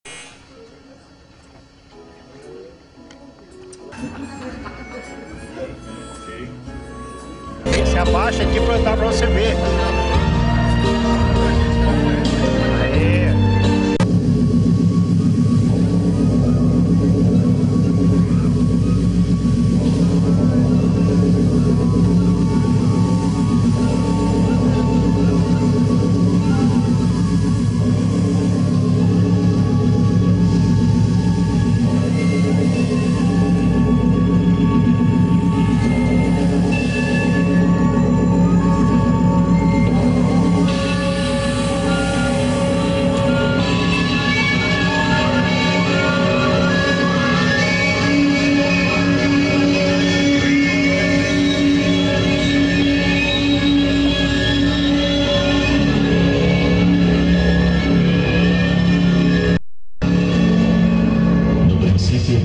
Se abaixa aqui pra dar pra você ver. Aê.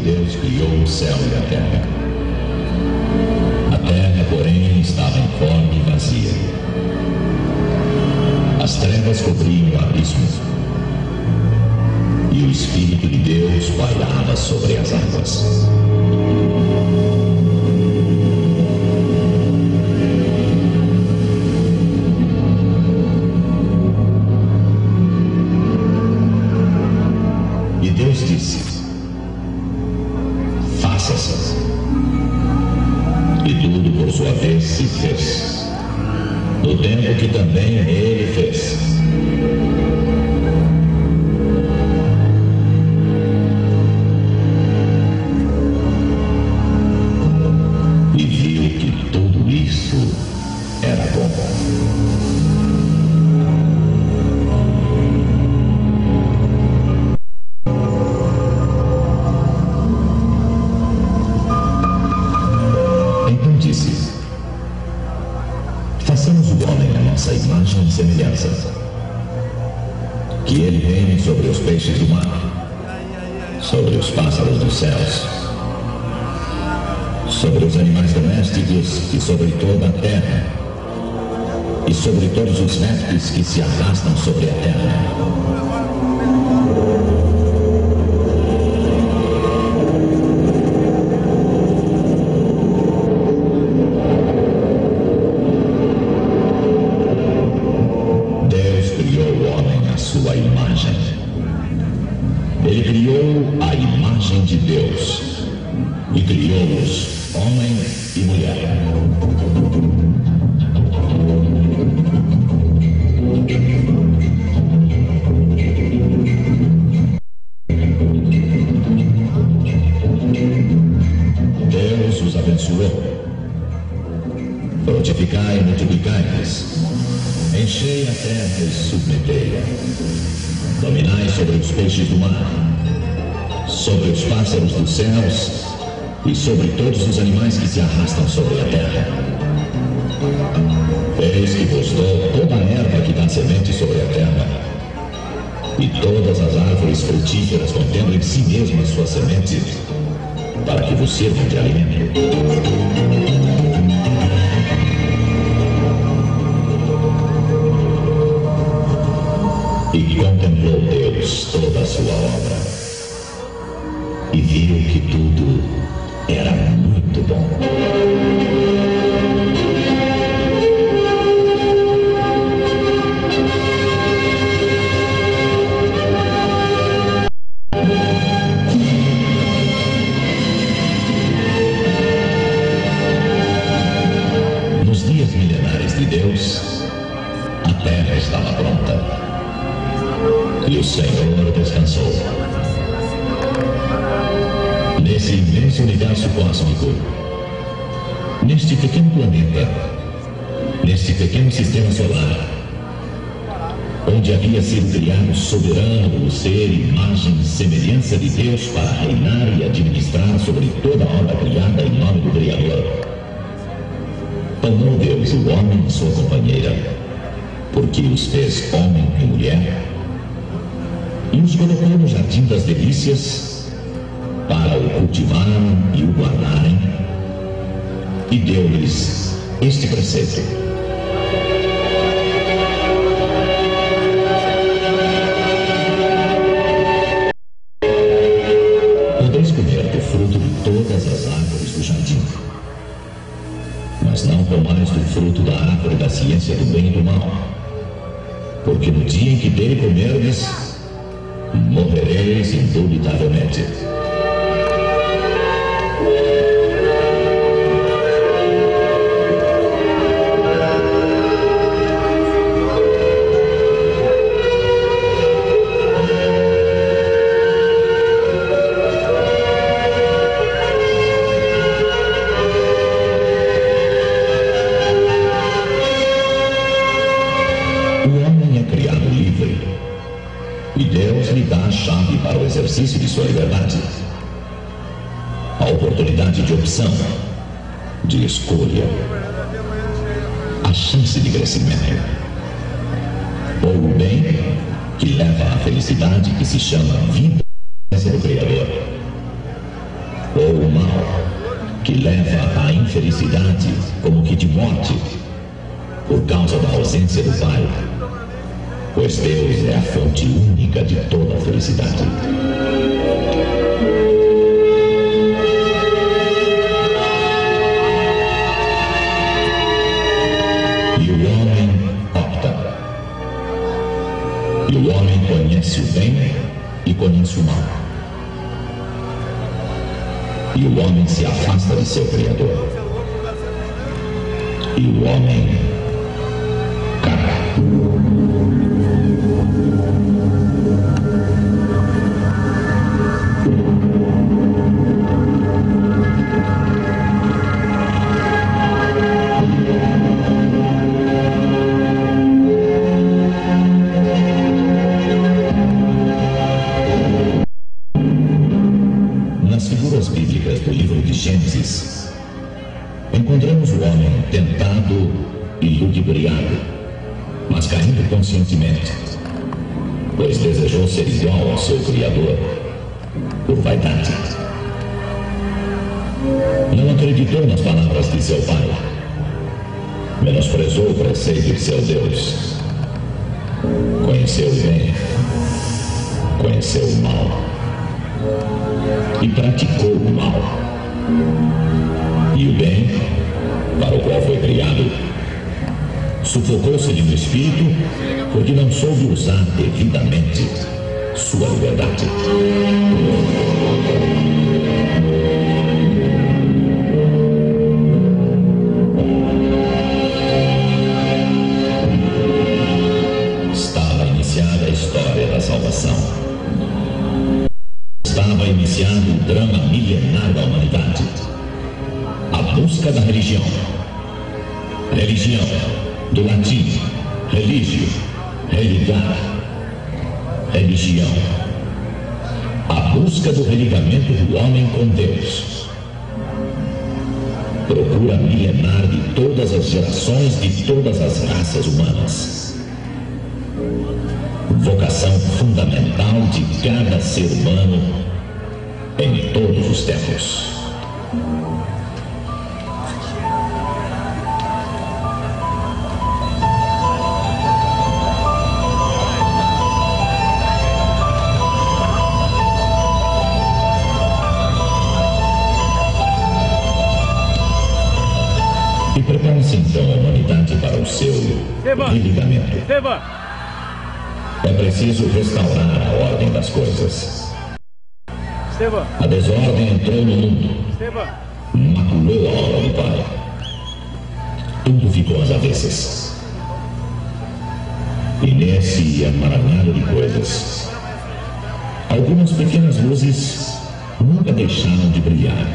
Deus criou o céu e a terra. A terra, porém, estava informe e vazia. As trevas cobriam o abismo, e o Espírito de Deus pairava sobre as águas. E Deus disse: faça-se. E tudo por sua vez se fez, no tempo que também ele fez. E viu que tudo isso era bom. Façamos o homem a nossa imagem e semelhança, que ele reine sobre os peixes do mar, sobre os pássaros dos céus, sobre os animais domésticos e sobre toda a terra, e sobre todos os répteis que se arrastam sobre a terra. Sua imagem. Ele criou a imagem de Deus e criou-os homem e mulher. Deus os abençoou. Frutificai e multiplicai-vos. Enchei a terra e submetei-a. Dominai sobre os peixes do mar, sobre os pássaros dos céus e sobre todos os animais que se arrastam sobre a terra. Eis que vos dou toda a erva que dá semente sobre a terra, e todas as árvores frutíferas contendo em si mesmas suas sementes, para que vos sirvam de alimento. E contemplou Deus toda a sua obra, e viu que tudo era muito bom. Nos dias milenares de Deus, a terra estava pronta. E o Senhor descansou. Nesse imenso universo cósmico, neste pequeno planeta, neste pequeno sistema solar, onde havia sido criado soberano o ser, imagem e semelhança de Deus para reinar e administrar sobre toda a obra criada em nome do Criador, tomou Deus o homem e sua companheira, porque os fez homem e mulher, e os colocou no jardim das delícias para o cultivarem e o guardarem, e deu-lhes este preceito: fruto de todas as árvores do jardim. Mas não comais do fruto da árvore da ciência do bem e do mal, porque no dia em que dele comerdes, morrereis indubitavelmente. E Deus lhe dá a chave para o exercício de sua liberdade. A oportunidade de opção, de escolha, a chance de crescimento. Ou o bem, que leva à felicidade que se chama vida do Criador. Ou o mal, que leva à infelicidade como que de morte, por causa da ausência do Pai. Pois Deus é a fonte única de toda a felicidade. E o homem opta. E o homem conhece o bem e conhece o mal. E o homem se afasta de seu Criador. E o homem cai. Nas figuras bíblicas do livro de Gênesis, encontramos o homem tentado e ludibriado, mas caindo conscientemente, pois desejou ser igual ao seu Criador, por vaidade. Não acreditou nas palavras de seu pai, menosprezou o preceito de seu Deus, conheceu o bem, conheceu o mal, e praticou o mal. E o bem, para o qual foi criado, sufocou-se-lhe no espírito, porque não soube usar devidamente sua liberdade. Estava iniciada a história da salvação. Estava iniciado o drama milenar da humanidade. A busca da religião. Religião, do latim, religio, religar, religião. A busca do religamento do homem com Deus. Procura milenar de todas as gerações, de todas as raças humanas. Vocação fundamental de cada ser humano em todos os tempos. E prepara-se então a humanidade para o seu religamento. É preciso restaurar a ordem das coisas. A desordem entrou no mundo, maculou a obra do Pai. Tudo ficou às avessas. E nesse emaranhado de coisas, algumas pequenas luzes nunca deixaram de brilhar.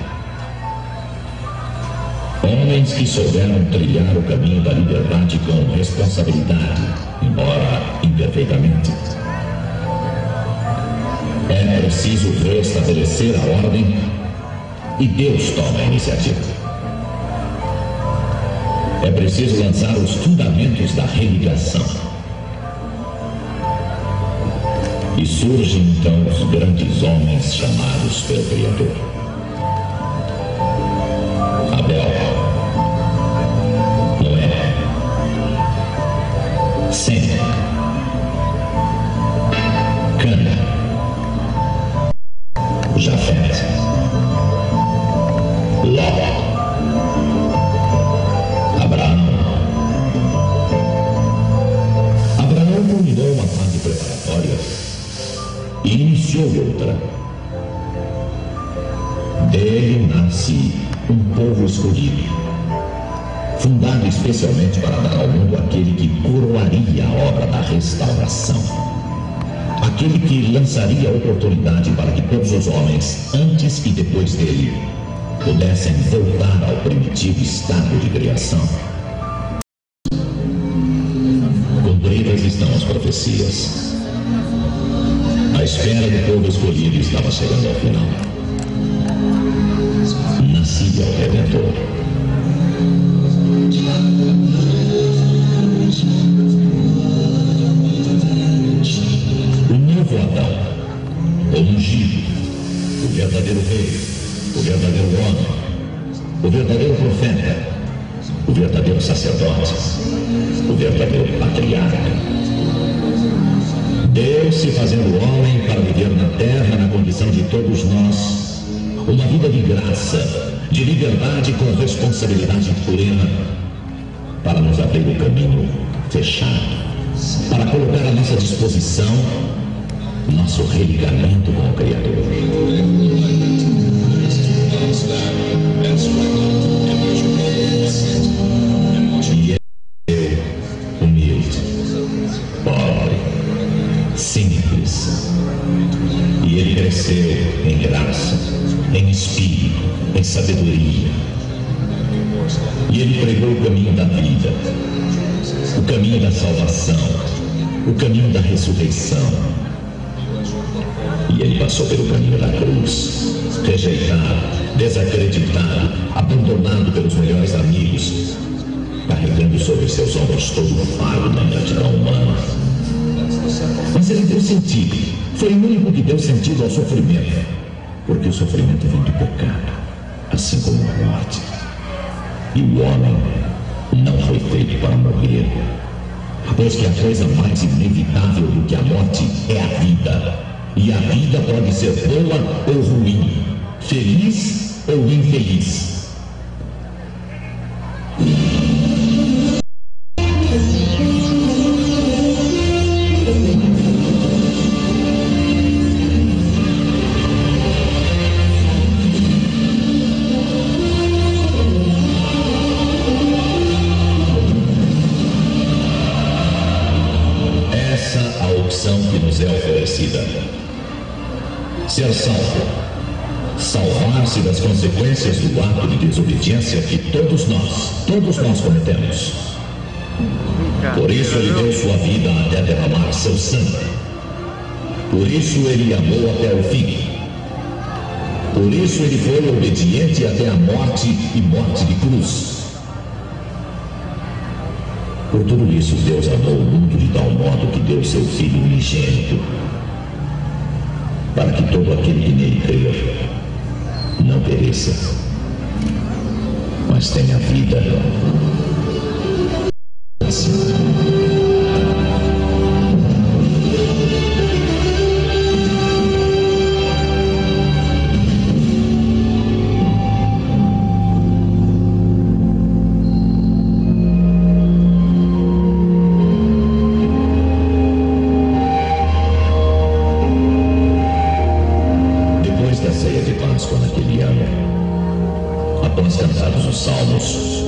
Homens que souberam trilhar o caminho da liberdade com responsabilidade, embora imperfeitamente. É preciso restabelecer a ordem e Deus toma a iniciativa. É preciso lançar os fundamentos da religação. E surgem então os grandes homens chamados pelo Criador. Abel, Noé, Sem, Cana, Jafé, iniciou outra. Dele nasce um povo escolhido, fundado especialmente para dar ao mundo aquele que coroaria a obra da restauração. Aquele que lançaria a oportunidade para que todos os homens, antes e depois dele, pudessem voltar ao primitivo estado de criação. Cumpridas estão as profecias. A espera do povo escolhido estava chegando ao final. Nascia o Redentor. O novo Adão, o ungido, o verdadeiro rei, o verdadeiro homem, o verdadeiro profeta, o verdadeiro sacerdote, o verdadeiro patriarca. Deus se fazendo homem para viver na terra na condição de todos nós, uma vida de graça, de liberdade com responsabilidade plena, para nos abrir o caminho fechado, para colocar à nossa disposição nosso religamento com o Criador. E eu, humilde, pobre, simples, e ele cresceu em graça, em espírito, em sabedoria. E ele pregou o caminho da vida, o caminho da salvação, o caminho da ressurreição. E ele passou pelo caminho da cruz, rejeitado, desacreditado, abandonado pelos melhores amigos, carregando sobre seus ombros todo o fardo da ingratidão humana. Mas ele deu sentido, foi o único que deu sentido ao sofrimento, porque o sofrimento vem do pecado, assim como a morte. E o homem não foi feito para morrer, pois que a coisa mais inevitável do que a morte é a vida. E a vida pode ser boa ou ruim, feliz ou infeliz. Essa a opção que nos é oferecida. Ser salvo, salvar-se das consequências do ato de desobediência que todos nós cometemos. Por isso ele deu sua vida até derramar seu sangue. Por isso ele amou até o fim. Por isso ele foi obediente até a morte e morte de cruz. Por tudo isso Deus amou o mundo de tal modo que deu seu Filho unigênito, para que todo aquele que nele crer não pereça, mas tenha vida. Naquele ano, após cantados os salmos,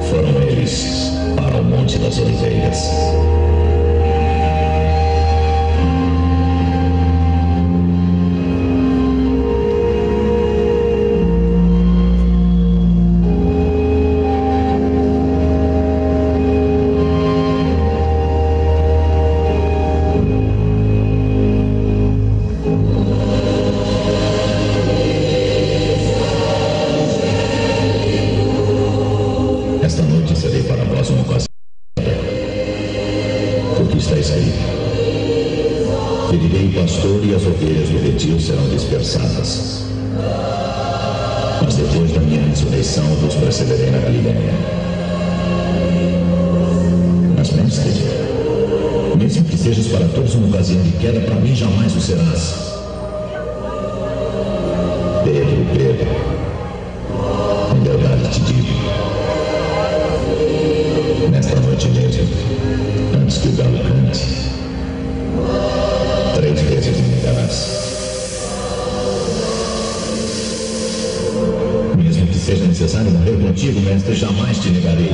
foram eles para o Monte das Oliveiras. Esta noite serei para vós uma ocasião, porque está escrito: ferirei o pastor e as ovelhas do redil serão dispersadas. Mas depois da minha ressurreição vos precederei na Galileia. Mas, mestre, mesmo que sejas para todos uma ocasião de queda, para mim jamais o serás. Pedro, em verdade te digo, nesta noite mesmo, antes que o galo cante, 3 vezes me negarás. seja necessário morrer contigo, mestre, jamais te negarei.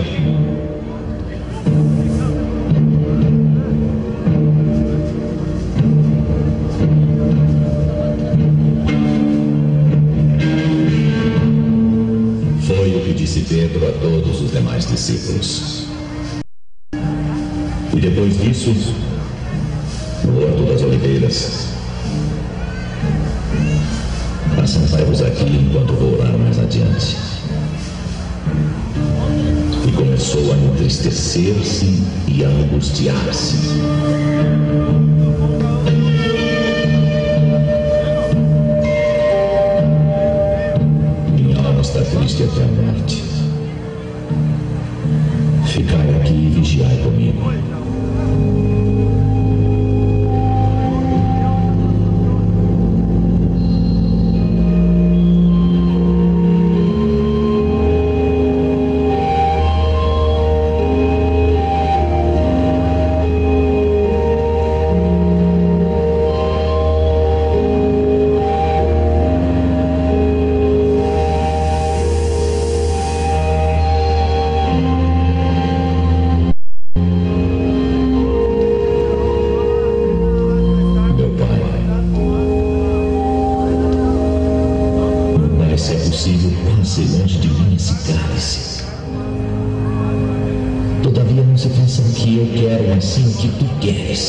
Foi o que disse Pedro a todos os demais discípulos. E depois disso, no Horto das Oliveiras, assentai-vos aqui enquanto vou orar mais adiante. E começou a entristecer-se e a angustiar-se. Minha alma está triste até a morte. Ficai aqui e vigiai comigo. Todavia não se faça o que eu quero, mas sim o que tu queres.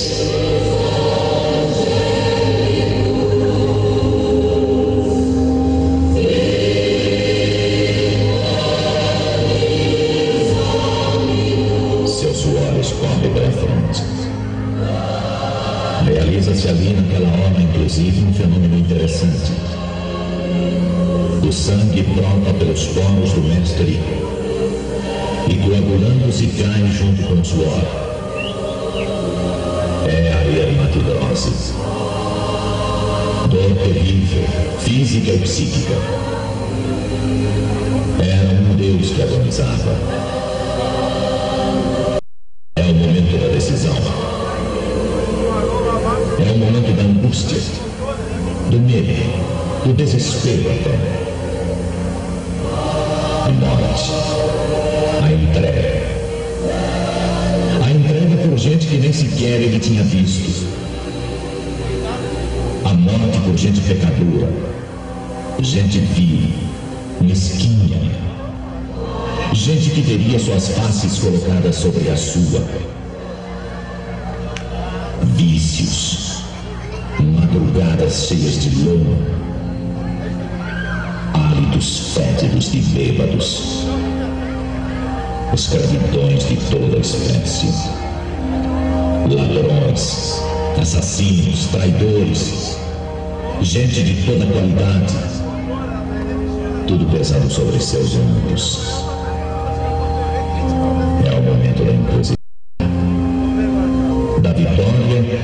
Seu suor escorre pela fronte. Realiza-se ali naquela hora, inclusive, um fenômeno interessante. O sangue brota pelos poros do mestre e, coagulando-se, cai junto com o suor. É a erimatidrose. Dor terrível, física e psíquica. Era um Deus que agonizava. É o momento da decisão. É o momento da angústia, do medo, do desespero até. A morte, a entrega. A entrega por gente que nem sequer ele tinha visto. A morte por gente pecadora, gente vil, mesquinha, gente que teria suas faces colocadas sobre a sua. Vícios, madrugadas cheias de lama, hálitos fétidos de bêbados, escravidões de toda espécie, ladrões, assassinos, traidores, gente de toda qualidade, tudo pesado sobre seus ombros. É o momento da encruzilhada, da vitória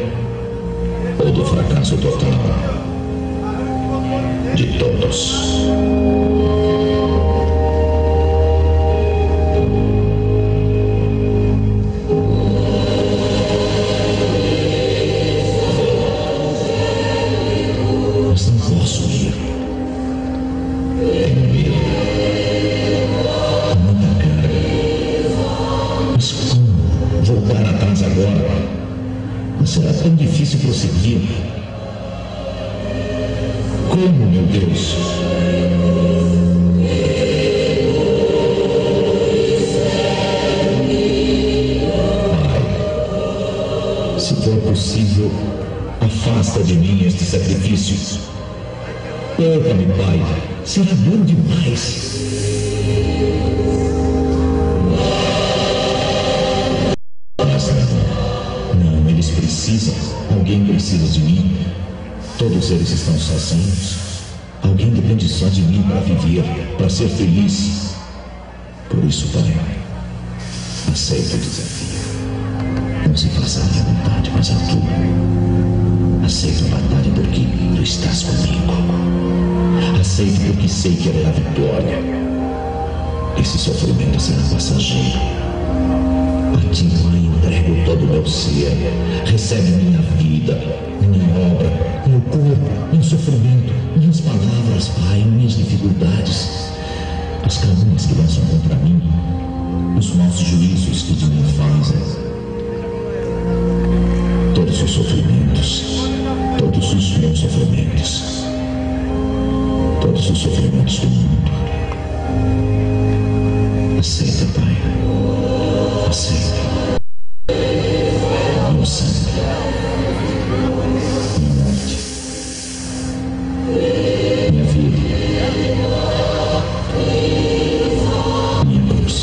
ou do fracasso total de todos. Mas não posso ir. Tenho medo. Muita carga. Mas como voltar atrás agora? Não será tão difícil prosseguir. Como, meu Deus? Pai, se for possível, afasta de mim este sacrifício. Poupa-me, Pai, será duro demais. Mas não, eles precisam. Alguém precisa de mim. Todos eles estão sozinhos. Alguém depende só de mim para viver, para ser feliz. Por isso, Pai, aceita o desafio. Não se faça a minha vontade, mas a tua. Aceito a batalha porque tu estás comigo. Aceito porque sei que ela é a vitória. Esse sofrimento será passageiro. A ti, Pai, entrego todo o meu ser. Recebe minha vida, minha obra, meu corpo, meu sofrimento, minhas palavras, Pai, minhas dificuldades, as dons do mundo. Aceita, Pai. Aceita. Meu sangue. Minha morte. Minha vida. Minha cruz.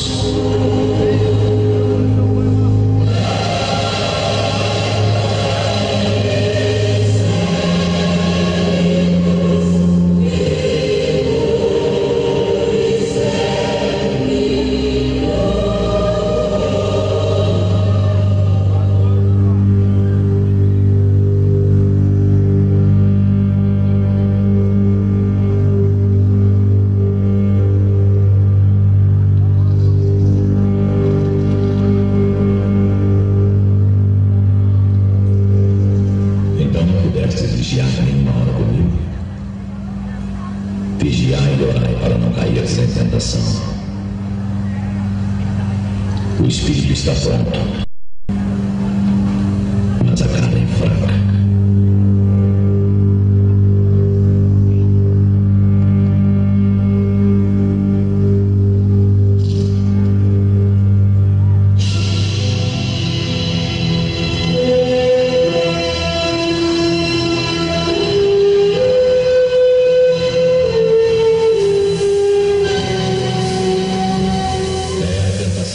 Vigiai e orai para não cair em tentação. O espírito está pronto, mas a carne é fraca.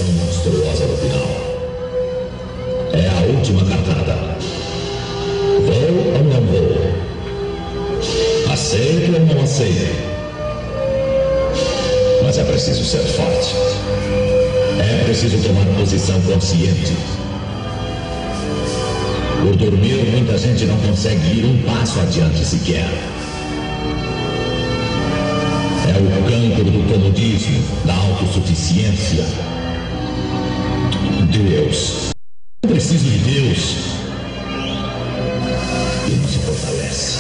Monstruosa no final. É a última cartada. Vou ou não vou? Aceito ou não aceito? Mas é preciso ser forte. É preciso tomar posição consciente. Por dormir, muita gente não consegue ir um passo adiante sequer. É o cancro do comodismo, da autossuficiência. Deus. Eu preciso de Deus. E não se fortalece.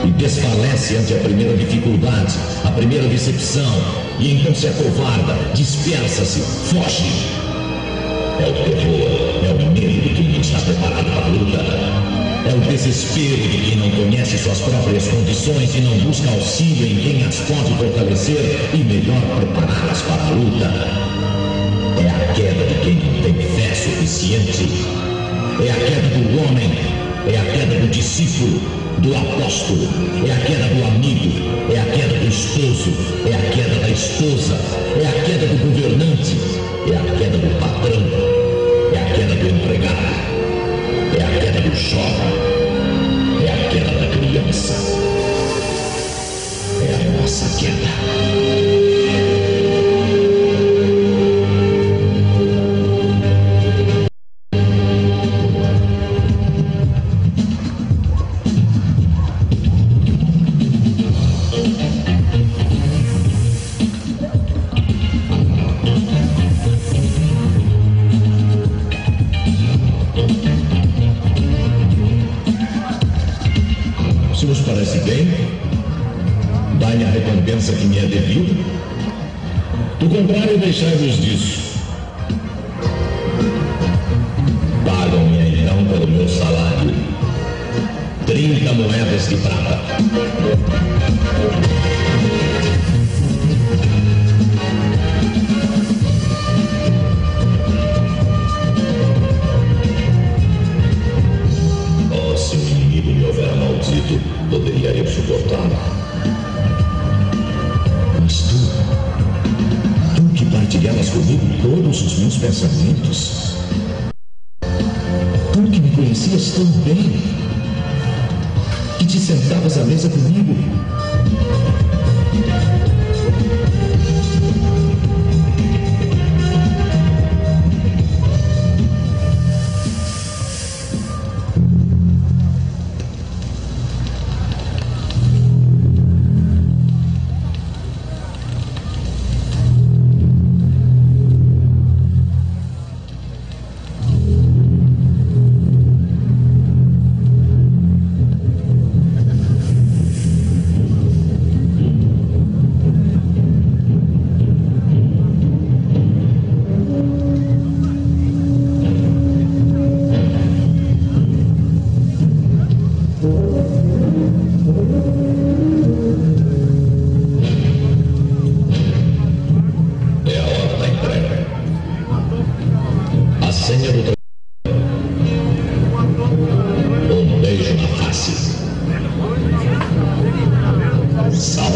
E desfalece ante a primeira dificuldade, a primeira decepção. E então se acovarda, dispersa-se, foge. É o terror, é o medo de quem não está preparado para a luta. É o desespero de quem não conhece suas próprias condições e não busca auxílio em quem as pode fortalecer e melhor prepará-las para a luta. É a queda de quem não tem fé suficiente. É a queda do homem. É a queda do discípulo, do apóstolo. É a queda do amigo. É a queda do esposo. É a queda da esposa. É a queda do governante. É a queda do patrão. É a queda do empregado. É a queda do jovem. É a queda da criança. É a nossa queda. Se vos parece bem, dai a recompensa que me é devida. Do contrário, deixai-vos disso. Pagam-me então pelo meu salário 30 moedas de prata. Oh, se o inimigo me houvera maldito, poderia eu suportá-lo. Mas tu que partilhavas comigo todos os meus pensamentos, tu que me conhecias tão bem, que te sentavas à mesa comigo,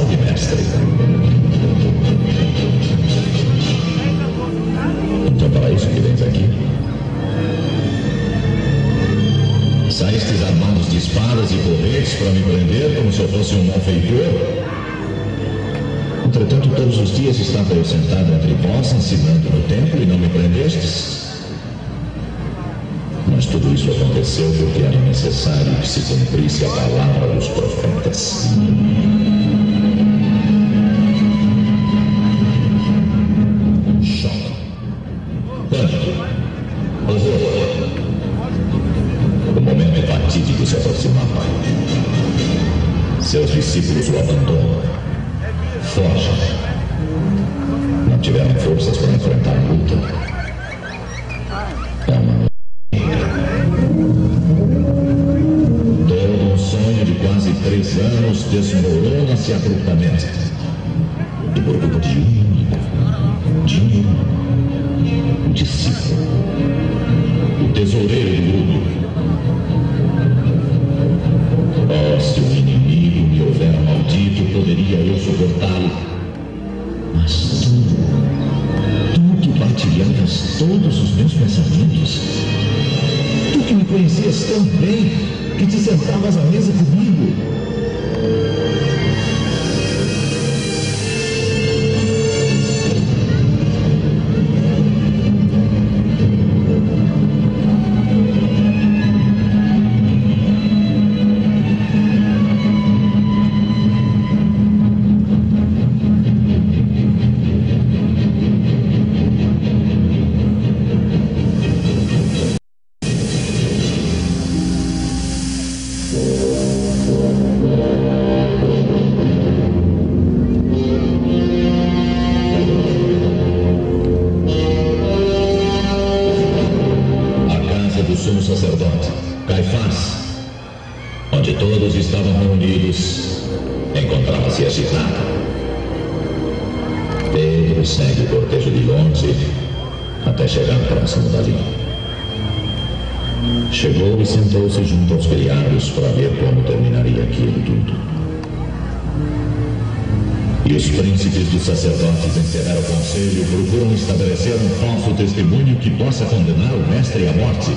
Salve, mestre. Então, para isso que vens aqui? Saístes armados de espadas e corretes para me prender como se eu fosse um malfeitor? Entretanto, todos os dias estava eu sentado entre vós, ensinando no templo, e não me prendestes? Mas tudo isso aconteceu porque era necessário que se cumprisse a palavra dos profetas. Choque, pânico, horror. O momento fatídico se aproximava. Seus discípulos o abandonam. Fogem. Não tiveram forças para enfrentar a luta. É uma todo um sonho de quase 3 anos desmorona-se abruptamente. E por culpa de um discípulo, o tesoureiro do grupo. Oh, se o inimigo me houvera maldito, poderia eu suportá-lo. Mas tu que partilhavas todos os meus pensamentos, tu que me conhecias tão bem, que te sentavas à mesa comigo. Sumo sacerdote, Caifás, onde todos estavam reunidos, encontrava-se agitado. Pedro segue o cortejo de longe até chegar próximo dali. Chegou e sentou-se junto aos criados para ver como terminaria aquilo tudo. E os príncipes dos sacerdotes em severo conselho procuram estabelecer um falso testemunho que possa condenar o mestre à morte.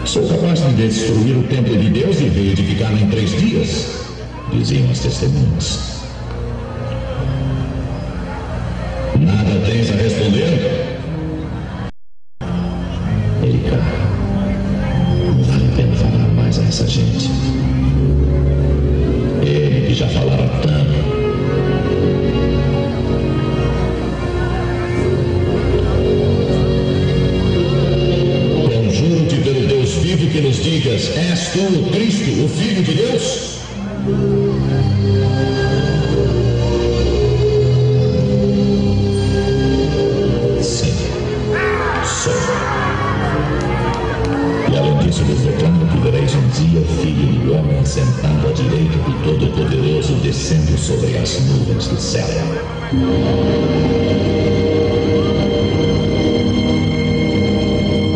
Sou capaz de destruir o templo de Deus e reedificá-lo em 3 dias, diziam as testemunhas. Nada tens a responder? Ele cai. Não vale a pena falar mais a essa gente. Ele que já falara tanto. Conjuro-te pelo Deus vivo que nos digas: és tu o Cristo, o Filho de Deus? Sim, sou. E além disso vos declaro que vereis um dia o Filho do Homem sentado à direita do Todo-Poderoso, descendo sobre as nuvens do céu.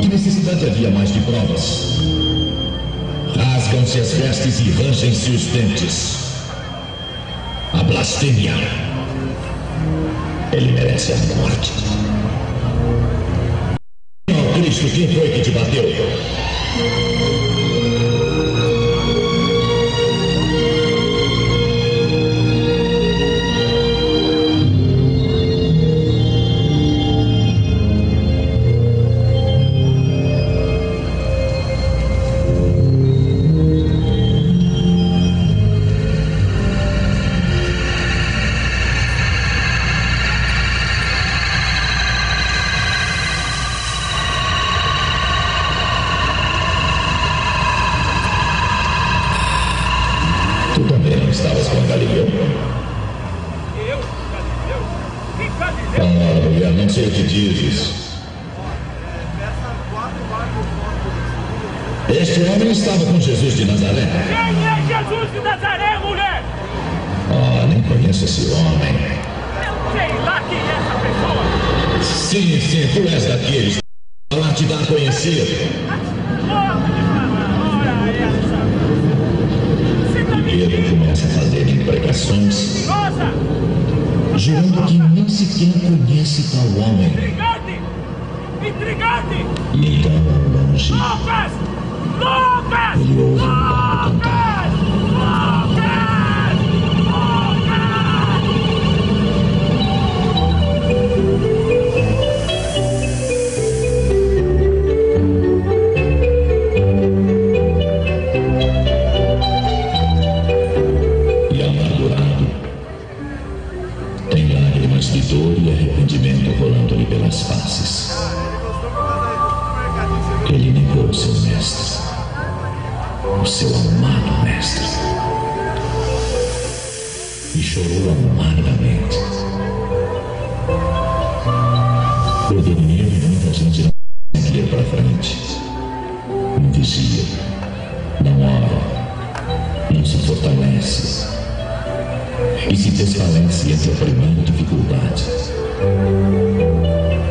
Que necessidade havia mais de provas? Rasgam-se as vestes e rangem-se os dentes. A blasfêmia. Ele merece a morte. Oh, Cristo, quem foi que te bateu? Tu também não estavas com Galileu? Eu? Galileu? Quem Galileu? Ora, mulher, não sei o que dizes. Este homem estava com Jesus de Nazaré. Quem é Jesus de Nazaré, mulher? Ah, nem conheço esse homem. Eu sei lá quem é essa pessoa. Sim, tu és daqueles. Lá te dá a conhecer. Ora essa. Você tá me Pedro começa sequer conhece tal homem. Intrigante! Intrigante! E então, ao longe, Lopes! Lopes! ele ouve um barco cantar. E amargurado, tem lágrimas de dor e arrependimento rolando-lhe pelas faces. Ele negou o seu mestre, o seu amado mestre, e chorou amargamente. Eu dormia e muita gente não consegue ir para frente. Não vigia, não ora, não se fortalece e se desfalece entre a primeira dificuldade.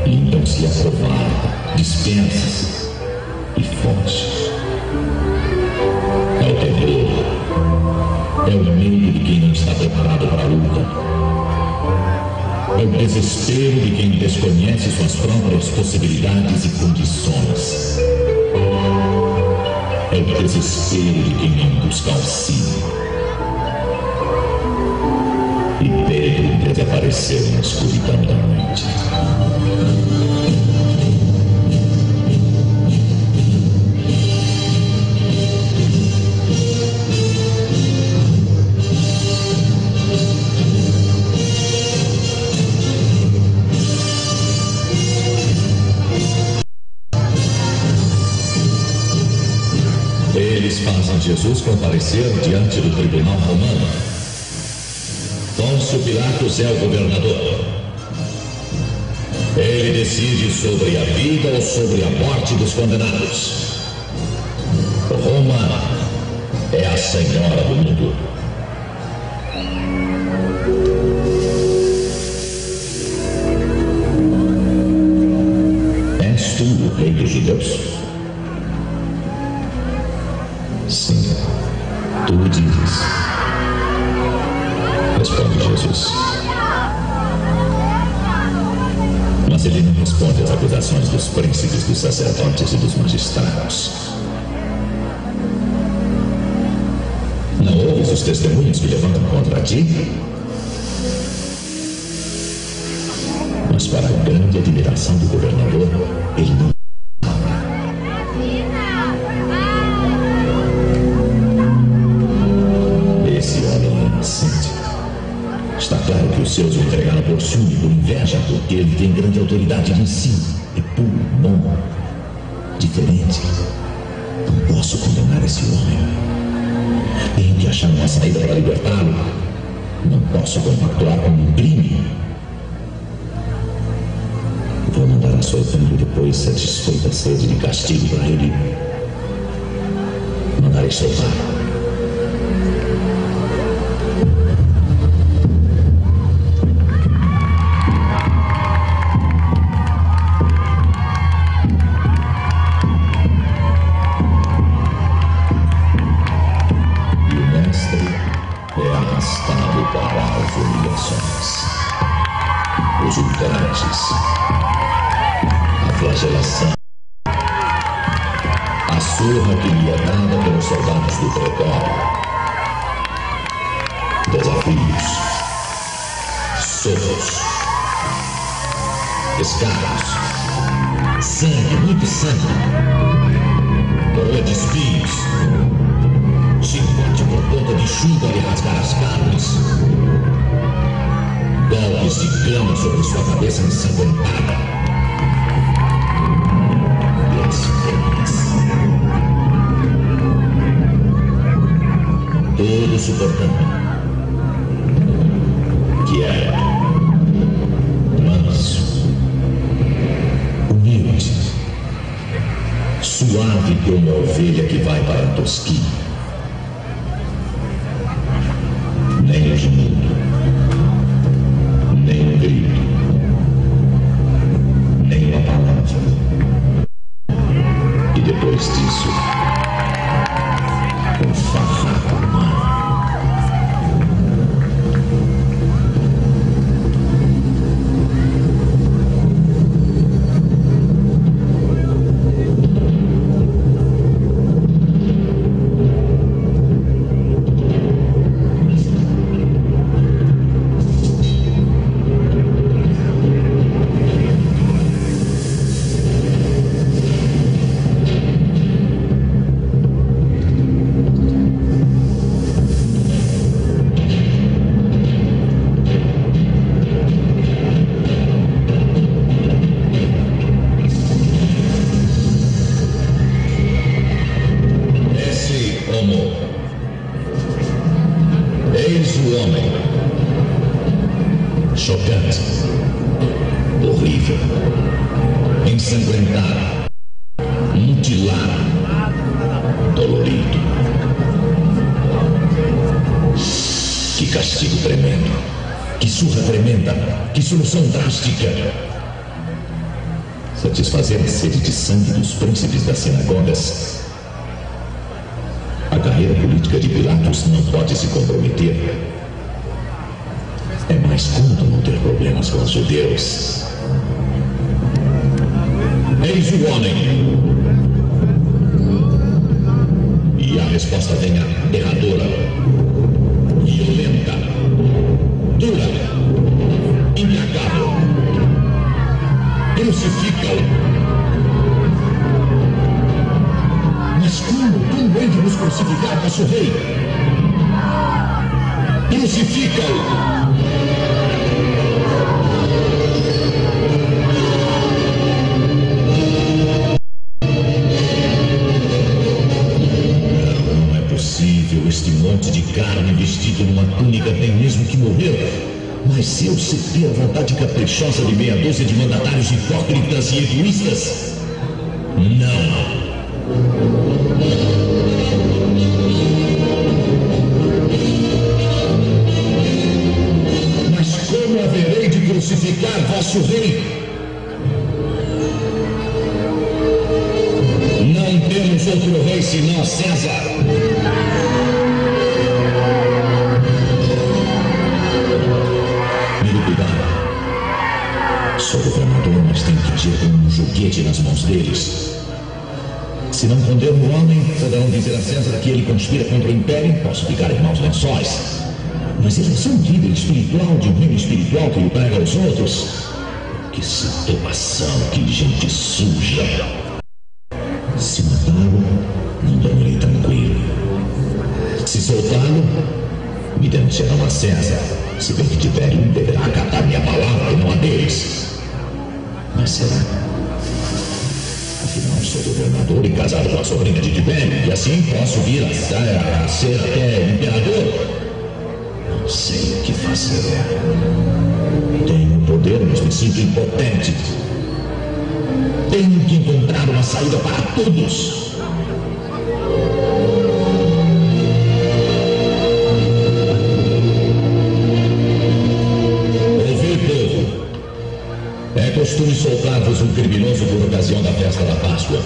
E então se acovarda, dispersa-se e foge. É o terror, é o medo de quem não está preparado para a luta. É o desespero de quem desconhece suas próprias possibilidades e condições. É o desespero de quem não busca auxílio. E Pedro desapareceu na escuridão da noite. Eles fazem Jesus comparecer diante do tribunal romano. Pôncio Pilatos é o governador. Ele decide sobre a vida ou sobre a morte dos condenados. Roma é a senhora do mundo. És tu o rei dos judeus? Sim, tu o dizes. Responde Jesus. Mas ele não responde às acusações dos príncipes, dos sacerdotes e dos magistrados. Não ouves os testemunhos que levantam contra ti? Mas para a grande admiração do governador, ele não. Esse homem é inocente. Está claro que os seus o entregaram por ciúme, por inveja, porque ele tem grande autoridade de ensino. É puro, bom, diferente. Não posso condenar esse homem. Tenho que achar uma saída para libertá-lo. Não posso compactuar com um crime. Vou mandar açoitá-lo e depois, satisfeita a sede de castigo para ele, mandarei soltá-lo. Os ultrajes, a flagelação, a surra que lhe é dada pelos soldados do pretório, desafios, socos, escarros, sangue, muito sangue, coroa de espinhos, chicote por conta de chuva lhe rasgar as carnes, golpes de cama sobre sua cabeça ensanguentada. Blasfêmias. Todo suportando. Que é manso, humilde, suave como a ovelha que vai para a tosquia. Nem o mundo. Nem um grito, nem uma palavra. E depois disso, um farrapo humano. do homem. Chocante. Horrível. Ensanguentado. Mutilado. Dolorido. Que castigo tremendo. Que surra tremenda. Que solução drástica. Satisfazer a sede de sangue dos príncipes das sinagogas. A carreira política de Pilatos não pode se comprometer. É mais cômodo não ter problemas com os judeus. Eis o homem. E a resposta vem aterradora, violenta, dura, implacável. Crucifica-o. Mas como ele nos crucificar, nosso rei? Crucifica-o. Este monte de carne vestido numa túnica tem mesmo que morrer. Mas se eu ceder a vontade caprichosa de meia dúzia de mandatários hipócritas e egoístas? Não. Mas como haverei de crucificar vosso rei? Não temos outro rei senão César. Sou governador, mas tenho que ter como um joguete nas mãos deles. Se não condeno o homem, poderão dizer a César que ele conspira contra o Império. Posso ficar em maus lençóis. Mas ele é só um líder espiritual de um reino espiritual que lhe prega aos outros. Que situação, que gente suja. Se matá-lo, não dormirei tranquilo. Se soltá-lo, me denunciarão a César. Se bem que Tibério deverá acatar minha palavra e não a deles. Mas será? Afinal, sou governador e casado com a sobrinha de Tibério, e assim posso vir a ser até imperador. Não sei o que fazer. Tenho poder, mas me sinto impotente. Tenho que encontrar uma saída para todos. É costume soltar-vos um criminoso por ocasião da festa da Páscoa.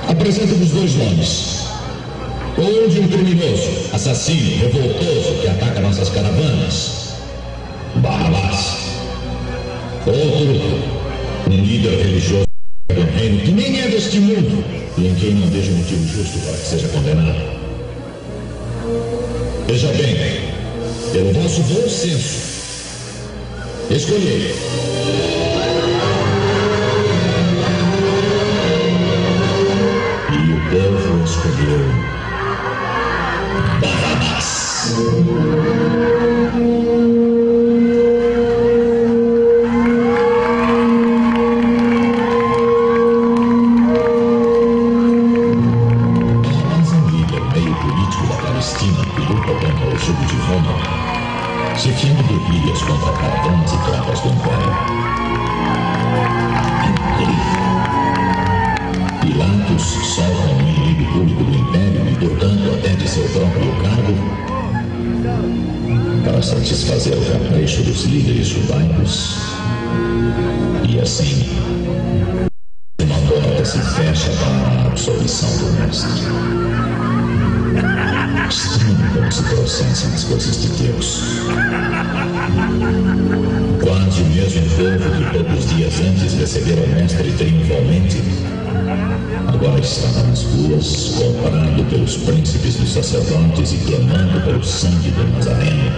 Apresento-vos dois nomes. Um de um criminoso, assassino, revoltoso, que ataca nossas caravanas. Barrabás. Outro, um líder religioso do reino que nem é deste mundo e em quem não vejo motivo justo para que seja condenado. Veja bem, pelo vosso bom senso, escolhi. E o povo escolheu Barrabás. Barrabás é um líder meio político da Palestina que luta contra o jugo de Roma, chefiando guerrilhas contra caravanas e tropas do Império. Incrível. Pilatos solta um inimigo público do Império e, portanto, até de seu próprio cargo, para satisfazer o capricho dos líderes judaicos. E assim, uma porta se fecha para a absolvição do mestre. Estranho como se processam as coisas de Deus. Quase o mesmo povo que poucos dias antes recebera o mestre triunfalmente, agora estava nas ruas, comprado pelos príncipes dos sacerdotes e clamando pelo sangue do Nazareno.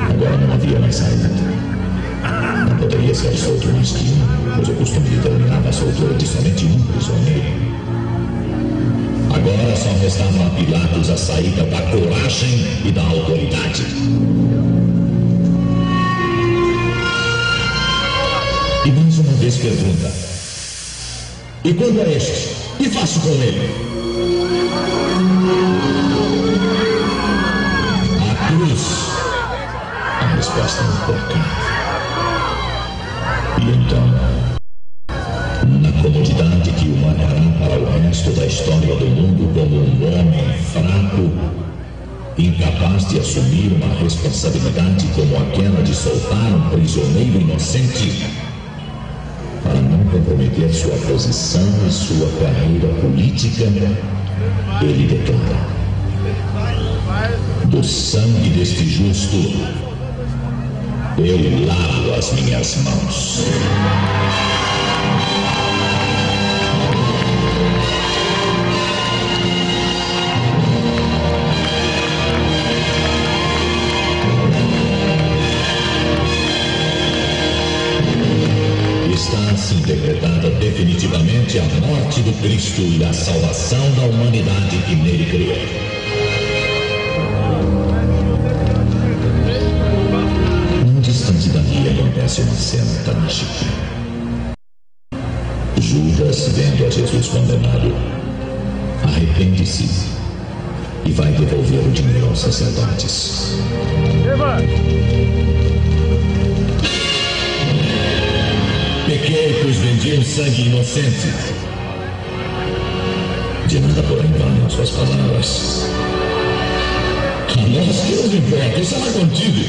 Agora não havia mais saída. Não poderia ser solto mais que um, pois o costume determinava a soltura de somente um prisioneiro. Agora só restava a Pilatos a saída da coragem e da autoridade. E mais uma vez pergunta: e quando é este? Que faço com ele? incapaz de assumir uma responsabilidade como aquela de soltar um prisioneiro inocente, para não comprometer sua posição e sua carreira política, ele declara: do sangue deste justo, eu lavo as minhas mãos. Está assim decretada definitivamente a morte do Cristo e a salvação da humanidade que nele crê. Não distante dali acontece uma cena trágica. Judas, vendo a Jesus condenado, arrepende-se e vai devolver o dinheiro aos sacerdotes. Pequei, pois vendi um sangue inocente. De nada, porém, valem as suas palavras. A nós que nos importa, isso é contigo.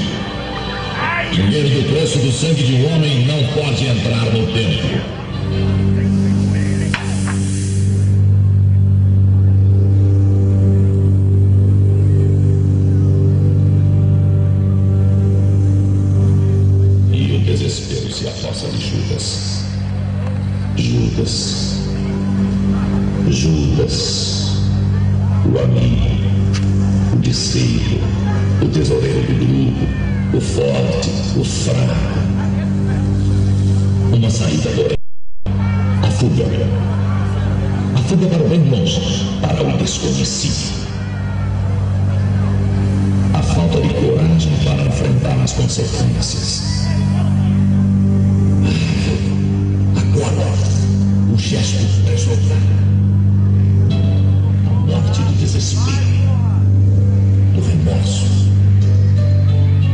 Dinheiro do preço do sangue de um homem não pode entrar no templo. E o desespero se aposta de Judas. Judas, o amigo, o discípulo, o tesoureiro do grupo, o forte, o fraco. Uma saída, porém. A fuga para o bem longe, para o desconhecido. A falta de coragem para enfrentar as consequências. Agora, o gesto resultado. A morte do desespero, do remorso,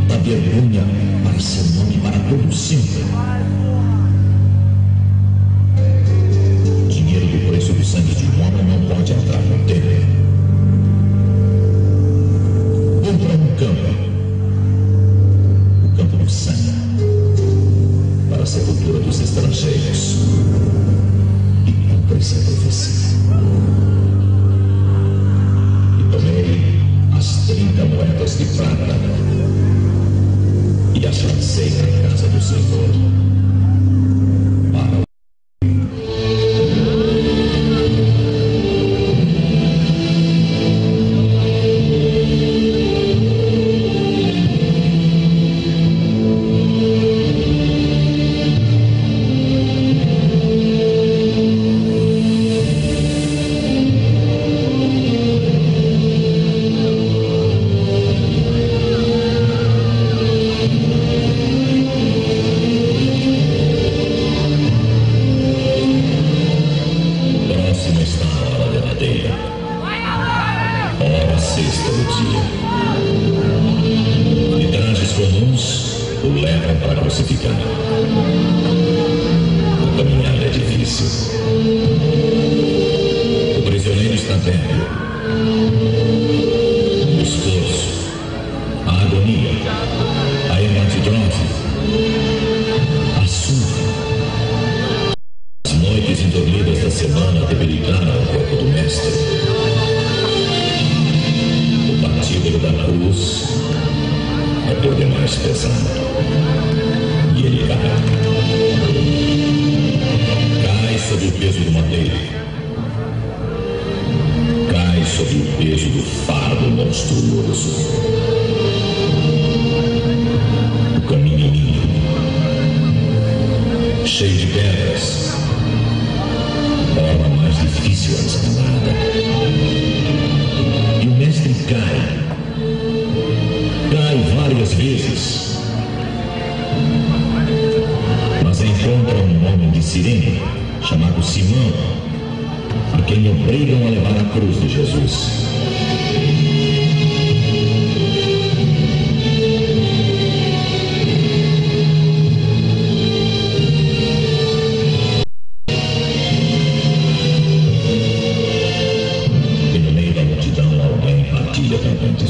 da vergonha para seu nome, para todo sempre. Dinheiro do preço do sangue de um homem não pode entrar no templo. Compra um campo, o campo do sangue, para a sepultura dos estrangeiros, e cumpre-se a profecia. E tomei as 30 moedas de prata e as lancei na casa do Senhor para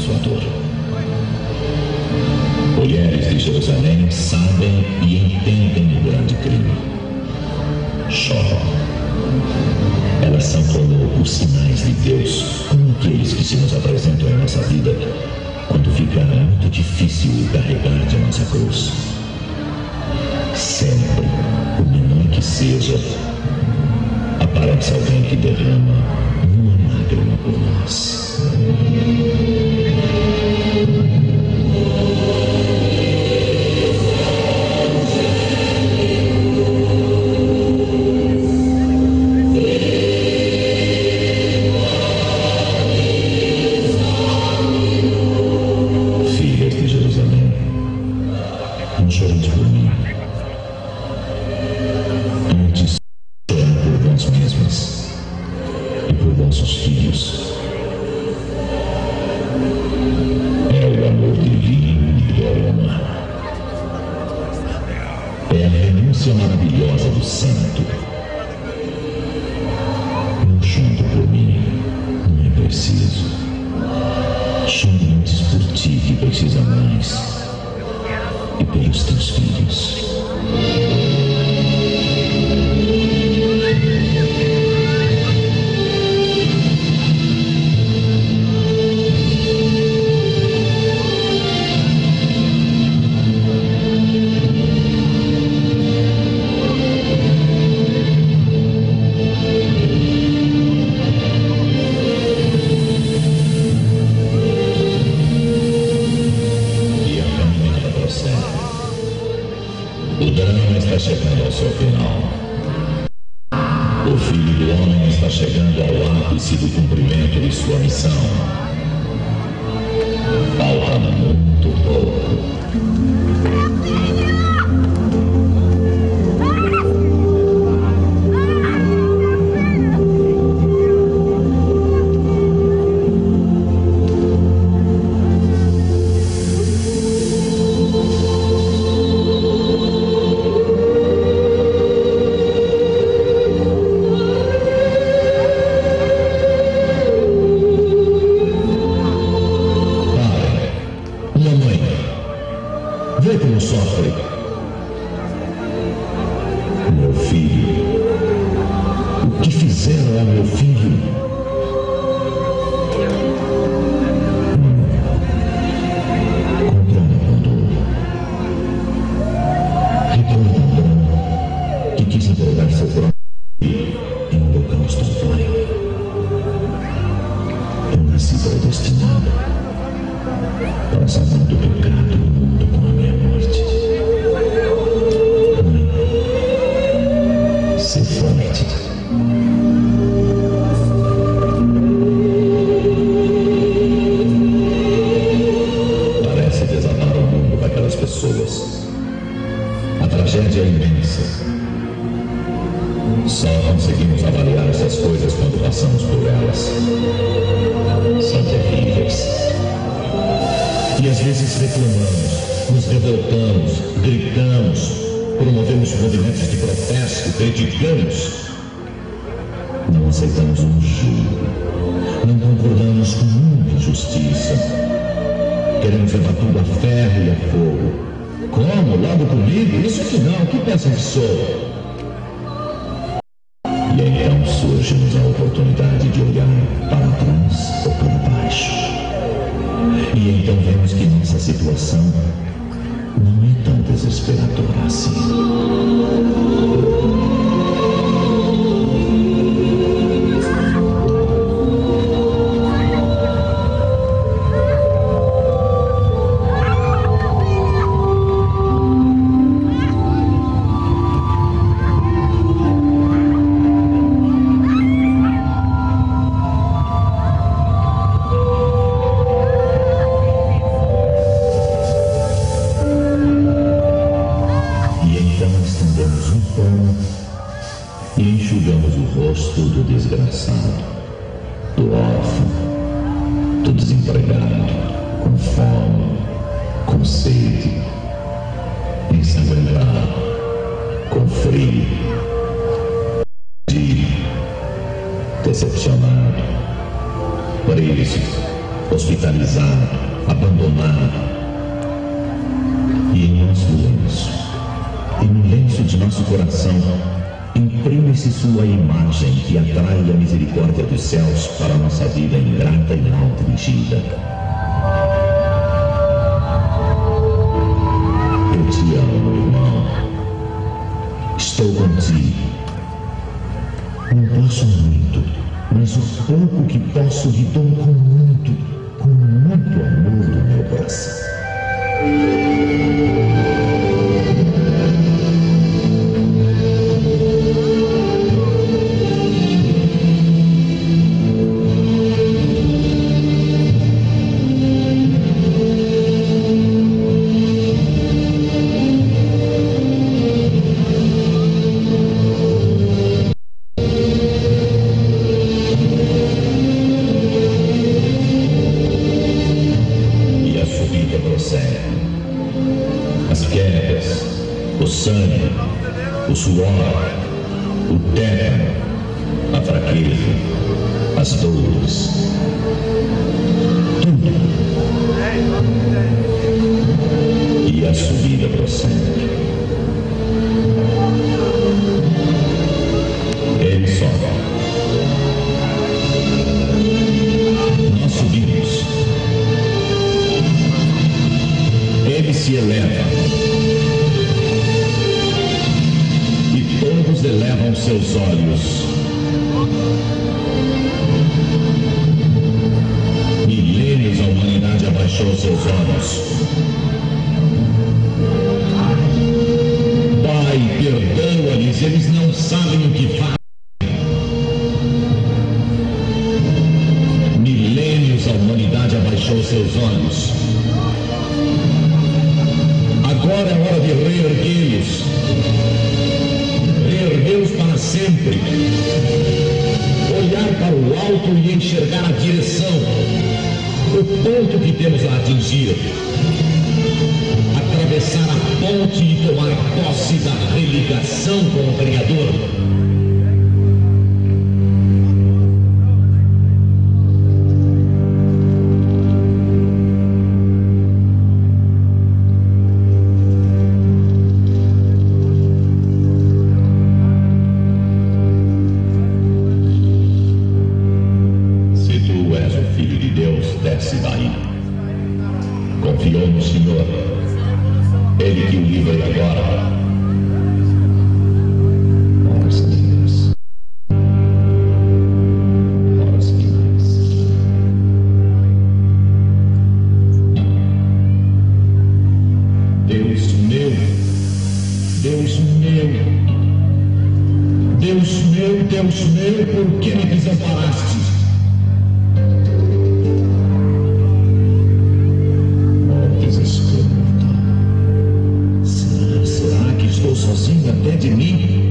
sua dor. Mulheres de Jerusalém sabem e entendem o grande crime. Choram. Elas são como os sinais de Deus, como aqueles que se nos apresentam em nossa vida quando fica muito difícil carregar de nossa cruz. Sempre, por menor que seja, aparece alguém que derrama uma lágrima por nós. Filhas de Jerusalém, não choreis por mim. Antes, chorai por vós mesmas e por vossos filhos. É o amor divino de Roma. É a renúncia maravilhosa do santo. Não chore por mim, não é preciso. Chore antes por ti, que precisa mais, e pelos teus filhos. O drama está chegando ao seu final. O Filho do Homem está chegando ao ápice do cumprimento de sua missão. Falta muito pouco. Vê como sofre. Meu filho. O que fizeram ao meu filho? Comprando quando retornando que quis entregar seu próprio filho em um holocausto ao Pai. Eu nasci predestinado para salvar do pecado do mundo com a minha morte. Mãe, ser forte. Parece desabar o mundo daquelas pessoas. A tragédia é imensa. Só conseguimos avaliar essas coisas quando passamos por elas. São terríveis. E às vezes reclamamos, nos revoltamos, gritamos, promovemos movimentos de protesto, criticamos. Não aceitamos um julgo, não concordamos com muita injustiça. Queremos levar tudo a ferro e a fogo. Como? Logo comigo? Isso que não, que pensam que sou? E então surge-nos a oportunidade de olhar para trás ou para baixo. E então vemos que nossa situação não é tão desesperadora assim. Estendemos um pano e enxugamos o rosto do desgraçado, do órfão, do desempregado, com fome, com sede, ensanguentado, com frio, decepcionado, preso hospitalizado, abandonado. E em nosso lenço, e no lenço de nosso coração, imprime-se sua imagem que atrai a misericórdia dos céus para a nossa vida ingrata e mal dirigida. Eu te amo, meu irmão. Estou contigo. Não posso muito, mas o pouco que posso lhe dou com muito amor do meu coração. As quedas, o sangue, o suor, o tétano, a fraqueza, as dores, tudo. E a subida prossegue. Ele sobe. Nós subimos. Ele se eleva. E todos elevam seus olhos. Milênios a humanidade abaixou seus olhos. Pai, perdoa-lhes, eles não sabem o que fazem. Milênios a humanidade abaixou seus olhos. Agora é hora de reerguê-los. Reerguê-los para sempre. Olhar para o alto e enxergar a direção. O ponto que temos a atingir. Atravessar a ponte e tomar posse da religação com o Criador. Desce daí. Confiou no Senhor. Ele que o livra agora. Horas minhas. Horas minhas. Deus meu. Deus meu. Deus meu, Deus meu, por que me desamparaste? Sozinho até de mim.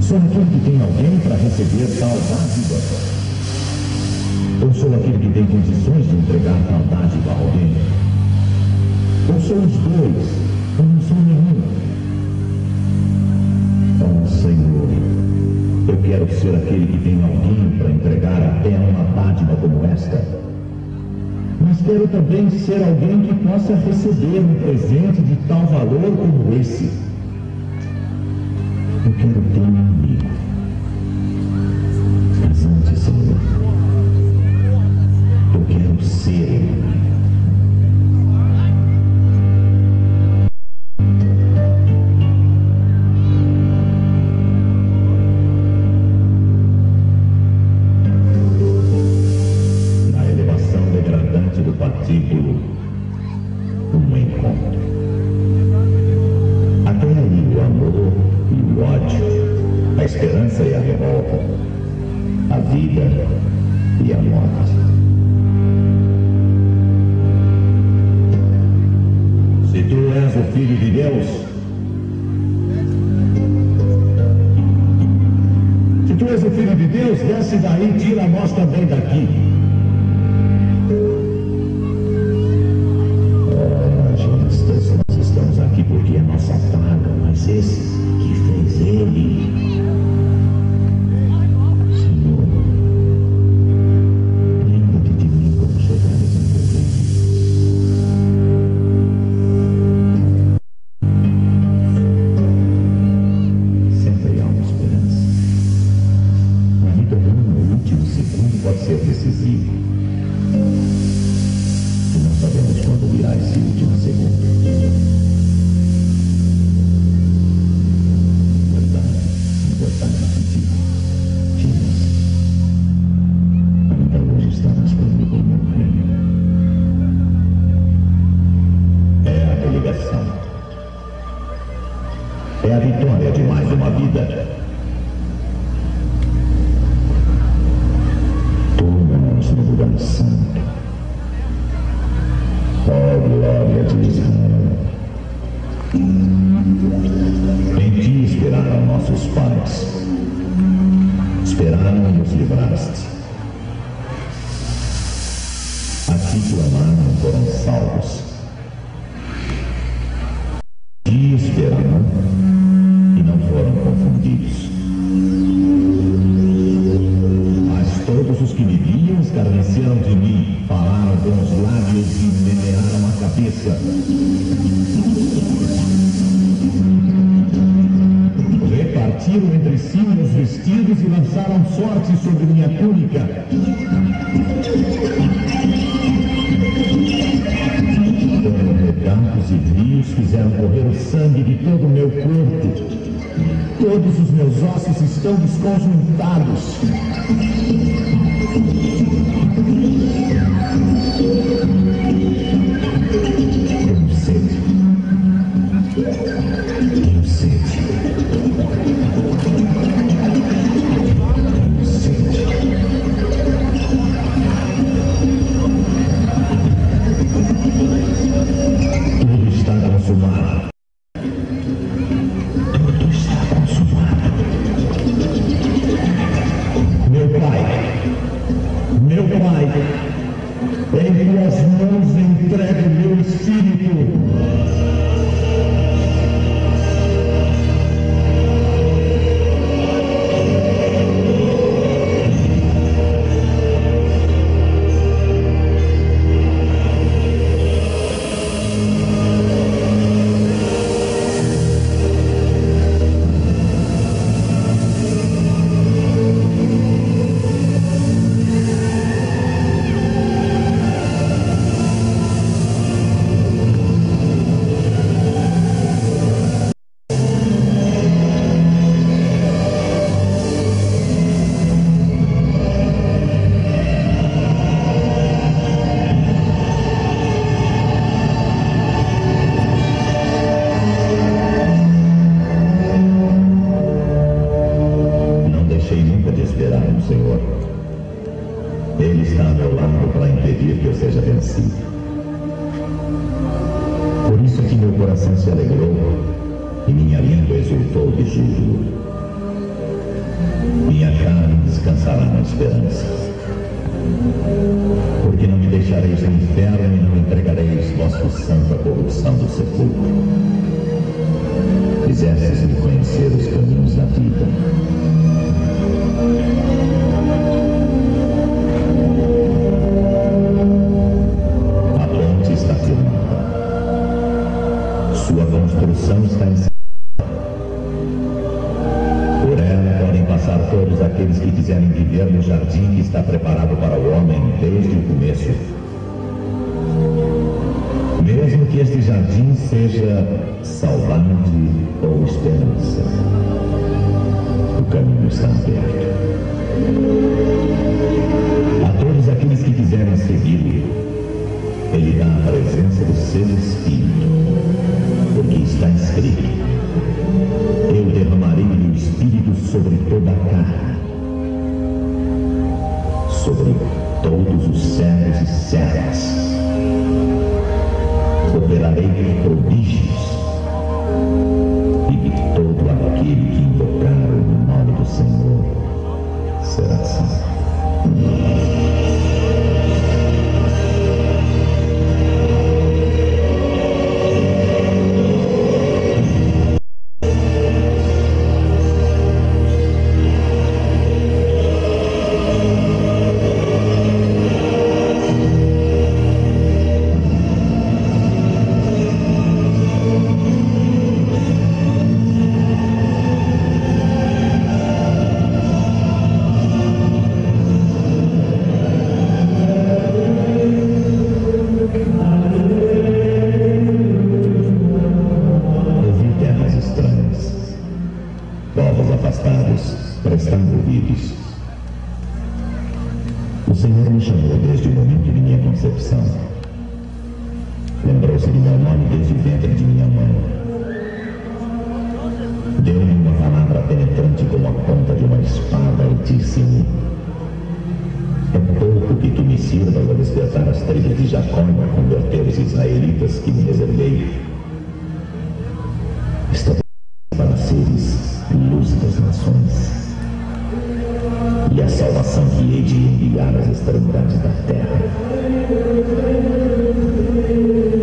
Sou aquele que tem alguém para receber tal dádiva? Ou sou aquele que tem condições de entregar tal dádiva a alguém? Ou sou os dois? Ou não sou nenhum? Oh, Senhor, eu quero ser aquele que tem alguém para entregar até uma dádiva como esta. Mas quero também ser alguém que possa receber um presente de tal valor como esse. Eu quero ter um amigo. Mas antes, Senhor, eu quero ser um amigo. esperança e a revolta, a vida e a morte. Se tu és o Filho de Deus, se tu és o Filho de Deus, desce daí e tira nós também daqui. Nós estamos aqui porque é nossa paga, mas esse que fez ele, Senhor, lembra-te de mim quando chegares em teu reino. Sempre há uma esperança. Na vida humana, o último segundo pode ser decisivo. E não sabemos quando virá esse último segundo. É a vitória de mais uma vida. Toma-nos no lugar santo. Ó glória de Israel. Em ti esperaram nossos pais. Esperaram e nos livraste. Aqui clamaram, foram salvos. E esperaram e não foram confundidos. Mas todos os que me viam escarneceram de mim, falaram com os lábios e menearam a cabeça. Repartiram entre si meus vestidos e lançaram sorte sobre minha túnica. Regatos e rios fizeram correr o sangue de todo o meu corpo. Todos os meus ossos estão desconjuntados. Tenho sede. Tenho sede. Tenho sede. Tudo está consumado. Tudo está consumado. Meu Pai, em tuas mãos entrego meu espírito. Senhor. Ele está ao meu lado para impedir que eu seja vencido. Por isso que meu coração se alegrou e minha língua exultou de júbilo. Minha carne descansará na esperança. Porque não me deixareis no inferno e não entregareis vosso santo à corrupção do sepulcro. Fizestes-me conhecer os caminhos da vida. A ponte está firmada. Sua construção está encerrada. Por ela podem passar todos aqueles que quiserem viver no jardim que está preparado para o homem desde o começo. Mesmo que este jardim seja saudade ou esperança, o caminho está aberto. A todos aqueles que quiserem segui-lo, Ele dá a presença do seu Espírito, porque está escrito: eu derramarei meu Espírito sobre toda a carne, sobre todos os servos e servas. Operarei prodígios, e de todo aquele que invocar o nome do Senhor será salvo. Prestando ouvidos. O Senhor me chamou desde o momento de minha concepção. Lembrou-se de meu nome desde o ventre de minha mãe. Deu-me uma palavra penetrante como a ponta de uma espada e disse-me: é pouco que tu me sirvas a despertar as tribos de Jacó e a converter os israelitas que me reservei. Estou para seres luz das nações, e a salvação que hei de enviar às extremidades da terra.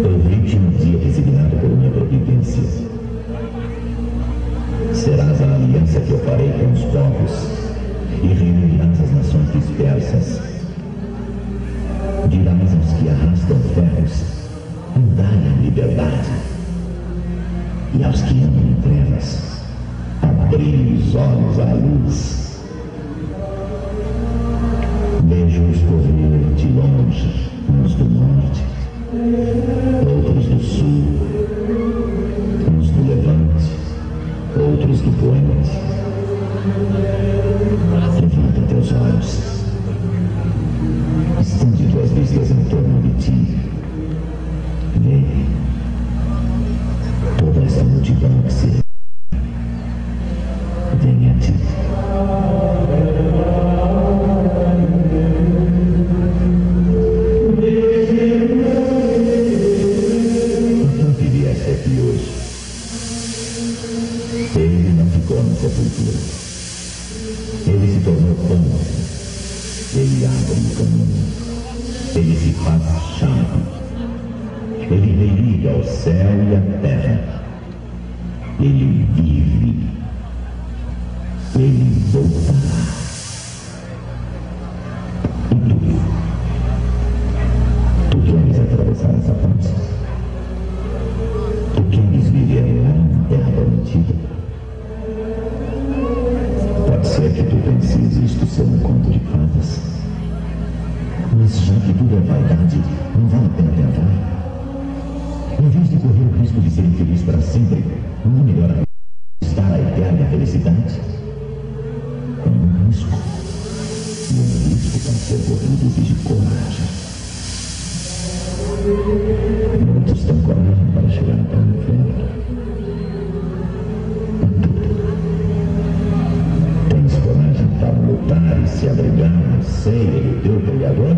Ouvi-te no dia designado por minha providência. Serás a aliança que eu farei com os povos, e reunirás as nações dispersas. Dirás aos que arrastam ferros: andai em liberdade, e aos que andam em trevas: abri os olhos à luz. Vejo-os correr de longe, uns do norte, outros do sul, uns do levante, outros do poente. Levanta teus olhos, estende tuas vistas em torno de ti. Vê toda essa multidão que se vem a ti. Aqui hoje. Ele não ficou na sepultura. Ele se tornou ponte. Ele abre o caminho. Ele se faz chave. Ele religa o céu e a terra. Ele vive. Ele voltará. E tu queres atravessar essa ponte? Tu queres viver lá na terra prometida? Pode ser que tu penses isto ser um conto de fadas, mas já que tudo é vaidade, não vale a pena tentar. Em vez de correr o risco de ser infeliz para sempre, não é melhor estar a eterna felicidade? É um risco, e um risco para ser corrido exige coragem. Muitos têm coragem para chegar até o inferno. Tens coragem para lutar e se abrigar na ceia do teu Criador?